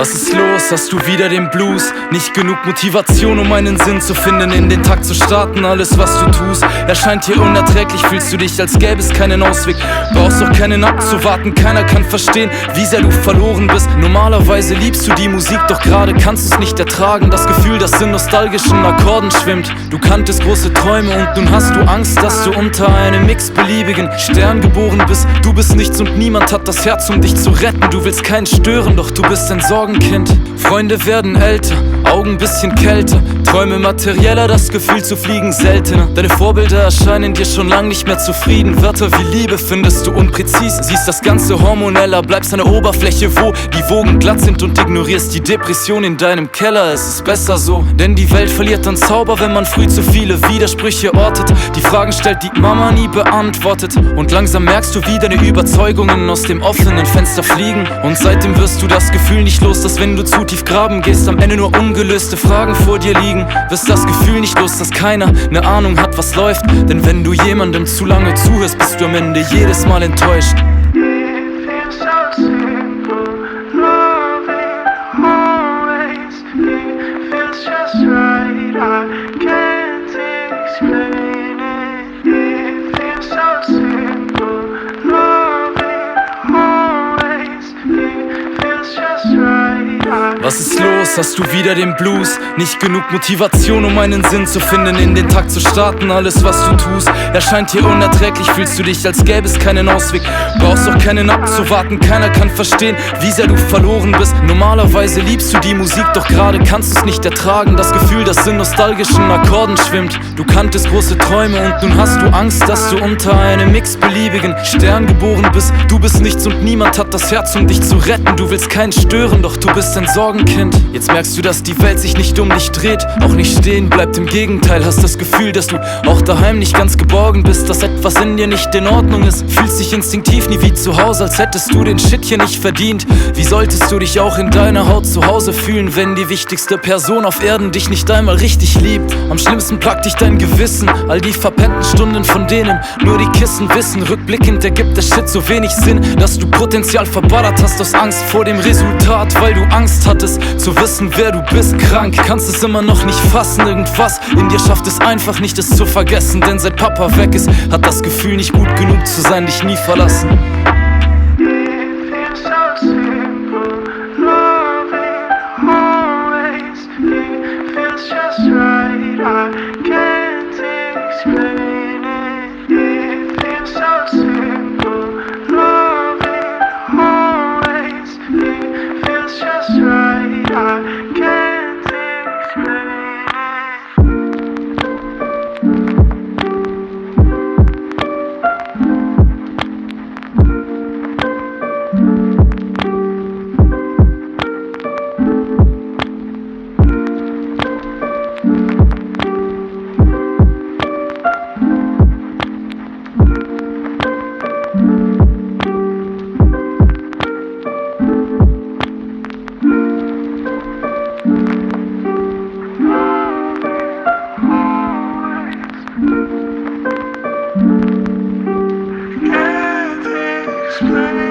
Was ist los? Hast du wieder den Blues? Nicht genug Motivation, um einen Sinn zu finden, in den Tag zu starten. Alles, was du tust, erscheint dir unerträglich. Fühlst du dich, als gäbe es keinen Ausweg. Brauchst auch keinen abzuwarten. Keiner kann verstehen, wie sehr du verloren bist. Normalerweise liebst du die Musik, doch gerade kannst du es nicht ertragen. Das Gefühl, das in nostalgischen Akkorden schwimmt. Du kanntest große Träume und nun hast du Angst, dass du unter einem x-beliebigen Stern geboren bist. Du bist nichts und niemand hat das Herz, um dich zu retten. Du willst keinen stören, doch du bist ein Sorgenkind. Freunde werden älter, Augen bisschen kälter, Träume materieller, das Gefühl zu fliegen seltener. Deine Vorbilder erscheinen dir schon lang nicht mehr zufrieden. Wörter wie Liebe findest du unpräzis. Siehst das Ganze hormoneller, bleibst an der Oberfläche, wo die Wogen glatt sind, und ignorierst die Depression in deinem Keller. Es ist besser so, denn die Welt verliert an Zauber, wenn man früh zu viele Widersprüche ortet. Die Fragen stellt, die Mama nie beantwortet. Und langsam merkst du, wie deine Überzeugungen aus dem offenen Fenster fliegen. Und seitdem wirst du das Gefühl nicht los, dass wenn du zu tief graben gehst, am Ende nur ungelöste Fragen vor dir liegen. Wirst das Gefühl nicht los, dass keiner ne Ahnung hat, was läuft. Denn wenn du jemandem zu lange zuhörst, bist du am Ende jedes Mal enttäuscht. Was ist los? Hast du wieder den Blues? Nicht genug Motivation, um einen Sinn zu finden, in den Tag zu starten. Alles, was du tust, erscheint dir unerträglich. Fühlst du dich, als gäbe es keinen Ausweg. Brauchst auch keinen abzuwarten. Keiner kann verstehen, wie sehr du verloren bist. Normalerweise liebst du die Musik, doch gerade kannst du es nicht ertragen. Das Gefühl, das in nostalgischen Akkorden schwimmt. Du kanntest große Träume und nun hast du Angst, dass du unter einem x-beliebigen Stern geboren bist. Du bist nichts und niemand hat das Herz, um dich zu retten. Du willst keinen stören, doch du bist ein Sorgenkind. Jetzt merkst du, dass die Welt sich nicht um dich dreht, auch nicht stehen bleibt, im Gegenteil. Hast das Gefühl, dass du auch daheim nicht ganz geborgen bist, dass etwas in dir nicht in Ordnung ist. Fühlst dich instinktiv nie wie zu Hause, als hättest du den Shit hier nicht verdient. Wie solltest du dich auch in deiner Haut zu Hause fühlen, wenn die wichtigste Person auf Erden dich nicht einmal richtig liebt? Am schlimmsten plagt dich dein Gewissen, all die verpennten Stunden, von denen nur die Kissen wissen. Rückblickend ergibt der Shit so wenig Sinn, dass du Potenzial verballert hast aus Angst vor dem Resultat, weil du Angst hattest zu wissen, wer du bist. Krank, kannst es immer noch nicht fassen. Irgendwas in dir schafft es einfach nicht, es zu vergessen. Denn seit Papa weg ist, hat das Gefühl, nicht gut genug zu sein, dich nie verlassen. Explain.